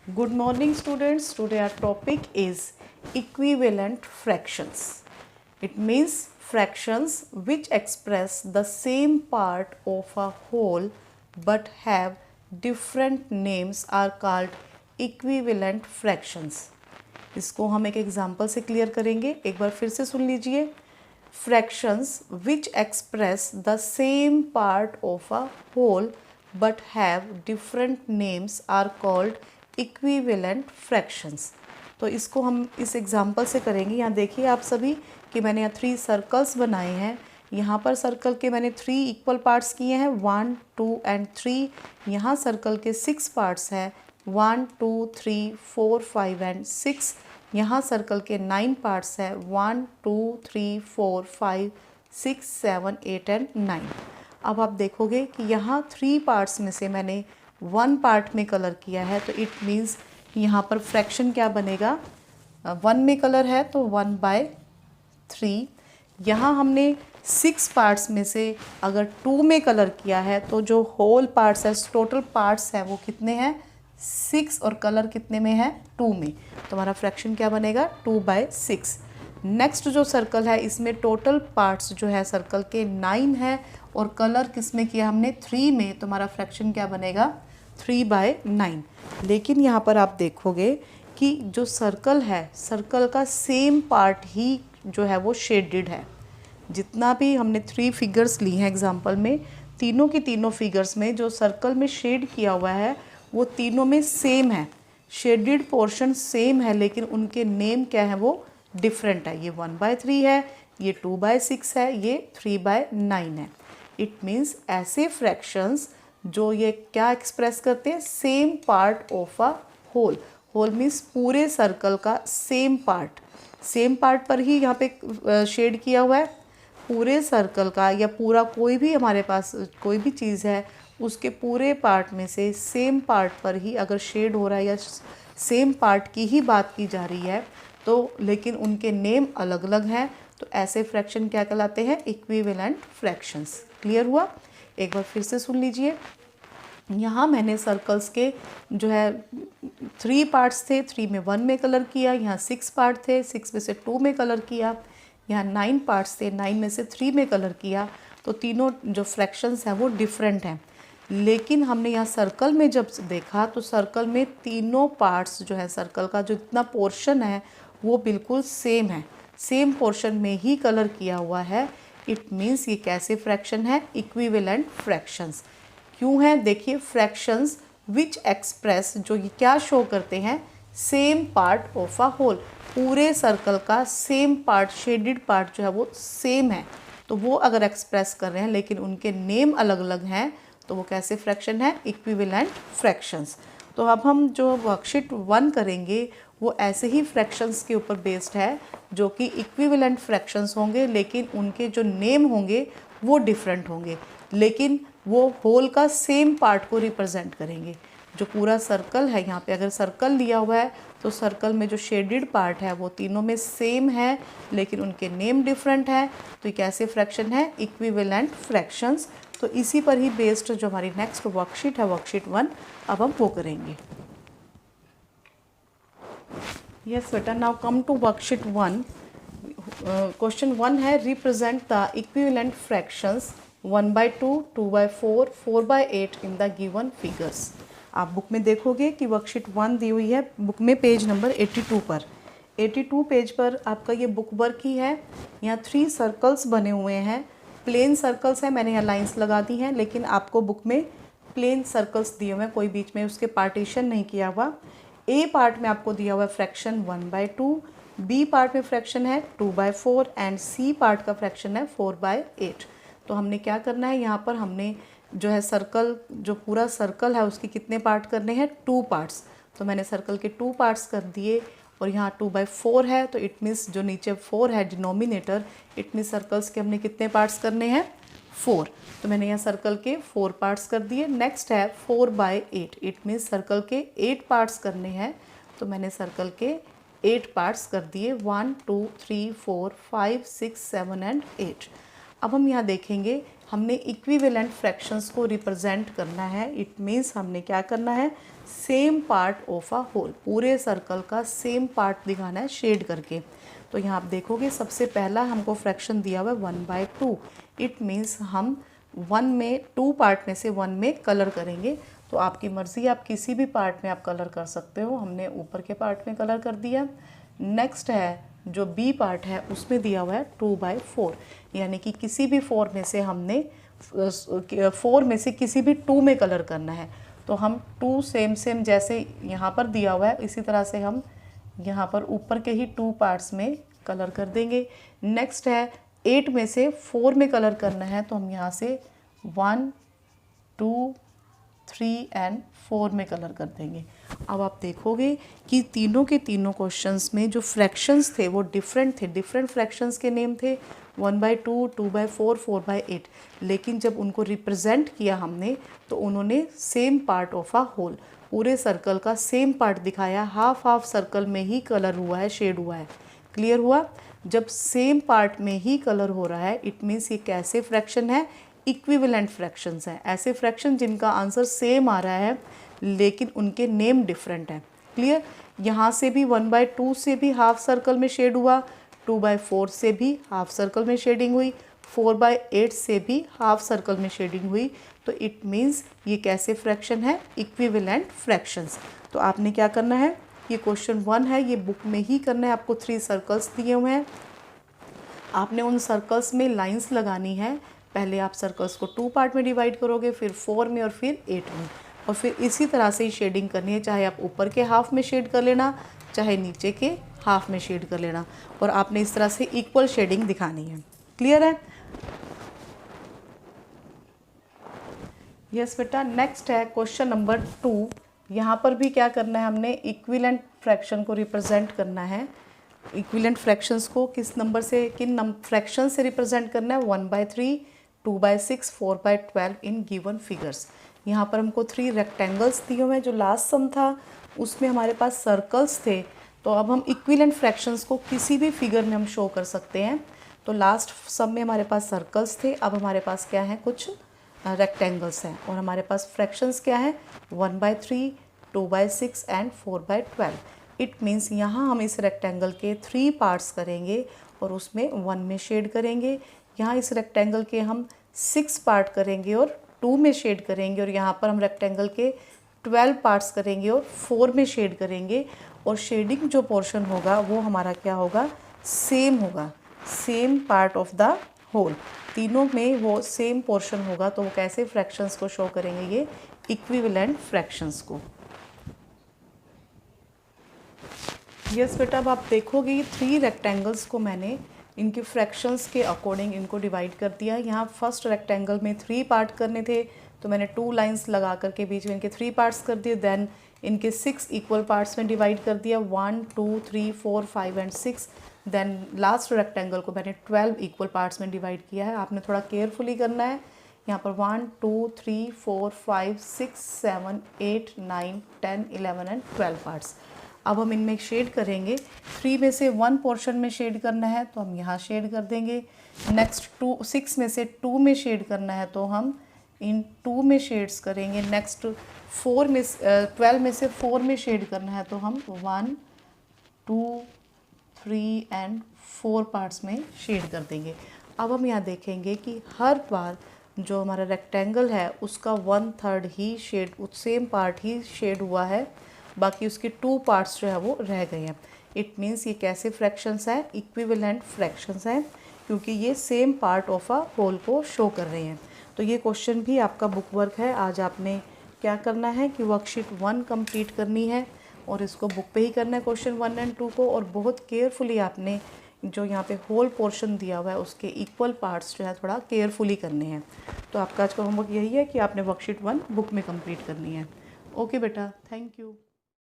Good morning students. Today our topic is equivalent fractions. It means fractions which express the same part of a whole but have different names are called equivalent fractions. इसको हम एक example से clear करेंगे. एक बार फिर से सुन लीजिए. Fractions which express the same part of a whole but have different names are called equivalent fractions. तो इसको हम इस एग्जांपल से करेंगे. यहाँ देखिए आप सभी कि मैंने यहाँ 3 सर्कल्स बनाए हैं. यहाँ पर सर्कल के मैंने 3 इक्वल पार्ट्स किए हैं, 1, 2 एंड 3. यहाँ सर्कल के 6 पार्ट्स हैं, 1, 2, 3, 4, 5 एंड 6. यहाँ सर्कल के 9 पार्ट्स हैं, 1, 2, 3, 4, 5, 6, 7, 8 एंड 9. अब आप देखोगे कि यहाँ 3 पार्ट्स में से मैंने 1 पार्ट में कलर किया है, तो इट मीन्स यहाँ पर फ्रैक्शन क्या बनेगा. 1 में कलर है तो 1/3. यहाँ हमने 6 पार्ट्स में से अगर 2 में कलर किया है तो जो होल पार्ट्स है, टोटल पार्ट्स हैं वो कितने हैं, 6, और कलर कितने में है, 2 में. तो हमारा फ्रैक्शन क्या बनेगा, 2/6. नेक्स्ट जो सर्कल है इसमें टोटल पार्ट्स जो है सर्कल के 9 है और कलर किस में किया हमने, 3 में. तो हमारा फ्रैक्शन क्या बनेगा, 3/9. लेकिन यहाँ पर आप देखोगे कि जो सर्कल है, सर्कल का सेम पार्ट ही जो है वो शेडेड है. जितना भी हमने 3 फिगर्स ली हैं एग्जांपल में, तीनों की तीनों फिगर्स में जो सर्कल में शेड किया हुआ है वो तीनों में सेम है. शेडेड पोर्शन सेम है लेकिन उनके नेम क्या है, वो डिफरेंट है. ये 1/3 है, ये 2/6 है, ये 3/9 है. इट मीन्स ऐसे फ्रैक्शंस जो ये क्या एक्सप्रेस करते हैं, same part of a whole. Whole means पूरे सर्कल का सेम पार्ट. सेम पार्ट पर ही यहाँ पे शेड किया हुआ है. पूरे सर्कल का या पूरा कोई भी हमारे पास कोई भी चीज़ है उसके पूरे पार्ट में से सेम पार्ट पर ही अगर शेड हो रहा है या सेम पार्ट की ही बात की जा रही है तो, लेकिन उनके नेम अलग अलग हैं, तो ऐसे फ्रैक्शन क्या कहलाते हैं, इक्विवेलेंट फ्रैक्शंस. क्लियर हुआ. एक बार फिर से सुन लीजिए. यहाँ मैंने सर्कल्स के जो है 3 पार्ट्स थे, 3 में 1 में कलर किया. यहाँ 6 पार्ट थे, 6 में से 2 में कलर किया. यहाँ 9 पार्ट्स थे, 9 में से 3 में कलर किया. तो तीनों जो फ्रैक्शंस हैं वो डिफरेंट हैं. लेकिन हमने यहाँ सर्कल में जब देखा तो सर्कल में तीनों पार्ट्स जो है, सर्कल का जो इतना पोर्शन है वो बिल्कुल सेम है. सेम पोर्शन में ही कलर किया हुआ है. इट मीन्स ये कैसे फ्रैक्शन है, इक्विवेलेंट फ्रैक्शंस. क्यों है, देखिए फ्रैक्शंस विच एक्सप्रेस, जो ये क्या शो करते हैं, same part of a whole. पूरे सर्कल का सेम पार्ट, शेडेड पार्ट जो है वो सेम है. तो वो अगर एक्सप्रेस कर रहे हैं लेकिन उनके नेम अलग अलग हैं तो वो कैसे फ्रैक्शन है, इक्विवेलेंट फ्रैक्शंस. तो अब हम जो वर्कशीट 1 करेंगे वो ऐसे ही फ्रैक्शंस के ऊपर बेस्ड है जो कि इक्विवेलेंट फ्रैक्शंस होंगे लेकिन उनके जो नेम होंगे वो डिफरेंट होंगे, लेकिन वो होल का सेम पार्ट को रिप्रेजेंट करेंगे. जो पूरा सर्कल है, यहाँ पे अगर सर्कल लिया हुआ है तो सर्कल में जो शेडेड पार्ट है वो तीनों में सेम है लेकिन उनके नेम डिफरेंट है. तो ये कैसे फ्रैक्शन है, इक्विवेलेंट फ्रैक्शंस. तो इसी पर ही बेस्ड जो हमारी नेक्स्ट वर्कशीट है, वर्कशीट 1, अब हम वो करेंगे. यस बेटा, now come to worksheet 1. Question 1 है, represent the equivalent fractions 1/2, 2/4, 4/8 in the given figures. आप बुक में देखोगे कि वर्कशीट 1 दी हुई है बुक में पेज नंबर 82 पर. 82 पेज पर आपका ये बुक वर्क ही है. यहाँ 3 सर्कल्स बने हुए हैं. प्लेन सर्कल्स हैं, मैंने यहाँ लाइंस लगा दी हैं, लेकिन आपको बुक में प्लेन सर्कल्स दिए हुए हैं, कोई बीच में उसके पार्टीशन नहीं किया हुआ. ए पार्ट में आपको दिया हुआ है फ्रैक्शन 1/2, बी पार्ट में फ्रैक्शन है 2/4 एंड सी पार्ट का फ्रैक्शन है 4/8. तो हमने क्या करना है, यहाँ पर हमने जो है सर्कल, जो पूरा सर्कल है उसके कितने पार्ट करने हैं, 2 पार्ट्स. तो मैंने सर्कल के 2 पार्ट्स कर दिए और यहाँ 2/4 है तो इट मीन्स जो नीचे 4 है डिनोमिनेटर, इट मीन्स सर्कल्स के हमने कितने पार्ट्स करने हैं, 4. तो मैंने यहाँ सर्कल के 4 पार्ट्स कर दिए. नेक्स्ट है 4/8, इट मीन्स सर्कल के 8 पार्ट्स करने हैं. तो मैंने सर्कल के 8 पार्ट्स कर दिए, 1, 2, 3, 4, 5, 6, 7 एंड 8. अब हम यहाँ देखेंगे हमने इक्विवेलेंट फ्रैक्शंस को रिप्रेजेंट करना है। इट मीन्स हमने क्या करना है, same part of a whole, पूरे सर्कल का सेम पार्ट दिखाना है शेड करके। तो यहाँ आप देखोगे सबसे पहला हमको फ्रैक्शन दिया हुआ है 1/2। इट मीन्स हम 2 पार्ट में से 1 में कलर करेंगे। तो आपकी मर्ज़ी, आप किसी भी पार्ट में आप कलर कर सकते हो। हमने ऊपर के पार्ट में कलर कर दिया। नेक्स्ट है जो बी पार्ट है उसमें दिया हुआ है 2/4, यानी कि किसी भी 4 में से हमने 4 में से किसी भी 2 में कलर करना है। तो हम 2 सेम जैसे यहाँ पर दिया हुआ है इसी तरह से हम यहाँ पर ऊपर के ही 2 पार्ट्स में कलर कर देंगे। नेक्स्ट है 8 में से 4 में कलर करना है, तो हम यहाँ से 1, 2, 3 एंड 4 में कलर कर देंगे। अब आप देखोगे कि तीनों के तीनों क्वेश्चंस में जो फ्रैक्शंस थे वो डिफरेंट थे। डिफरेंट फ्रैक्शंस के नेम थे 1/2, 2/4, 4/8। लेकिन जब उनको रिप्रेजेंट किया हमने तो उन्होंने same part of a whole, पूरे सर्कल का सेम पार्ट दिखाया। हाफ हाफ सर्कल में ही कलर हुआ है, शेड हुआ है। क्लियर हुआ? जब सेम पार्ट में ही कलर हो रहा है इट मीन्स ये कैसे फ्रैक्शन है, इक्विवेलेंट फ्रैक्शंस हैं। ऐसे फ्रैक्शन जिनका आंसर सेम आ रहा है लेकिन उनके नेम डिफरेंट है। क्लियर? यहाँ से भी 1/2 से भी हाफ सर्कल में शेड हुआ, 2/4 से भी हाफ सर्कल में शेडिंग हुई, 4/8 से भी हाफ सर्कल में शेडिंग हुई। तो इट मीन्स ये कैसे फ्रैक्शन है, इक्विवेलेंट फ्रैक्शंस। तो आपने क्या करना है, ये क्वेश्चन 1 है, ये बुक में ही करना है। आपको 3 सर्कल्स दिए हुए हैं, आपने उन सर्कल्स में लाइंस लगानी है। पहले आप सर्कल्स को 2 पार्ट में डिवाइड करोगे, फिर 4 में और फिर 8 में, और फिर इसी तरह से ही शेडिंग करनी है। चाहे आप ऊपर के हाफ में शेड कर लेना, चाहे नीचे के हाफ में शेड कर लेना, और आपने इस तरह से इक्वल शेडिंग दिखानी है। क्लियर है? यस बेटा। नेक्स्ट है क्वेश्चन नंबर 2। यहाँ पर भी क्या करना है, हमने इक्विवेलेंट फ्रैक्शन को रिप्रेजेंट करना है। इक्विवेलेंट फ्रैक्शंस को किस नंबर से, किन फ्रैक्शन से रिप्रेजेंट करना है, 1/3, 2/6, 4/12 इन गिवन फिगर्स। यहाँ पर हमको 3 रेक्टेंगल्स दिए हुए हैं। जो लास्ट सम था उसमें हमारे पास सर्कल्स थे, तो अब हम इक्विवेलेंट फ्रैक्शंस को किसी भी फिगर में हम शो कर सकते हैं। तो लास्ट सम में हमारे पास सर्कल्स थे, अब हमारे पास क्या है, कुछ रेक्टेंगल्स हैं, और हमारे पास फ्रैक्शंस क्या है, 1/3, 2/6 एंड 4/12। इट मीन्स यहाँ हम इस रेक्टेंगल के 3 पार्ट्स करेंगे और उसमें 1 में शेड करेंगे। यहाँ इस रेक्टेंगल के हम 6 पार्ट करेंगे और 2 में शेड करेंगे, और यहाँ पर हम रेक्टेंगल के 12 पार्ट्स करेंगे और 4 में शेड करेंगे। और शेडिंग जो पोर्शन होगा वो हमारा क्या होगा, सेम होगा, same part of the whole. तीनों में वो सेम पोर्शन होगा। तो वो कैसे फ्रैक्शंस को शो करेंगे, ये इक्विवेलेंट फ्रैक्शंस को। यस बेटा, अब आप देखोगे ये 3 रेक्टेंगल्स को मैंने इनके फ्रैक्शंस के अकॉर्डिंग इनको डिवाइड कर दिया। यहाँ फर्स्ट रेक्टेंगल में 3 पार्ट करने थे, तो मैंने 2 लाइंस लगा करके बीच में इनके 3 पार्ट्स कर दिए। देन इनके 6 इक्वल पार्ट्स में डिवाइड कर दिया, 1, 2, 3, 4, 5 एंड 6। देन लास्ट रेक्टेंगल को मैंने 12 इक्वल पार्ट्स में डिवाइड किया है। आपने थोड़ा केयरफुली करना है। यहाँ पर 1, 2, 3, 4, 5, 6, 7, 8, 9, 10, 11 एंड 12 पार्ट्स। अब हम इनमें शेड करेंगे। 3 में से 1 पोर्शन में शेड करना है तो हम यहाँ शेड कर देंगे। नेक्स्ट 6 में से 2 में शेड करना है तो हम इन 2 में शेड्स करेंगे। नेक्स्ट 12 में से 4 में शेड करना है तो हम 1, 2, 3 एंड 4 पार्ट्स में शेड कर देंगे। अब हम यहाँ देखेंगे कि हर बार जो हमारा रेक्टेंगल है उसका 1/3 ही शेड, सेम पार्ट ही शेड हुआ है, बाकी उसके 2 पार्ट्स जो है वो रह गए हैं। इट मीन्स ये कैसे फ्रैक्शंस हैं, इक्विवेलेंट फ्रैक्शंस हैं, क्योंकि ये same part of a whole को शो कर रहे हैं। तो ये क्वेश्चन भी आपका बुक वर्क है। आज आपने क्या करना है कि वर्कशीट 1 कंप्लीट करनी है और इसको बुक पे ही करना है क्वेश्चन 1 एंड 2 को, और बहुत केयरफुली आपने जो यहाँ पे होल पोर्शन दिया हुआ है उसके इक्वल पार्ट्स जो है थोड़ा केयरफुली करने हैं। तो आपका आज का होमवर्क यही है कि आपने वर्कशीट 1 बुक में कंप्लीट करनी है। ओके बेटा, थैंक यू।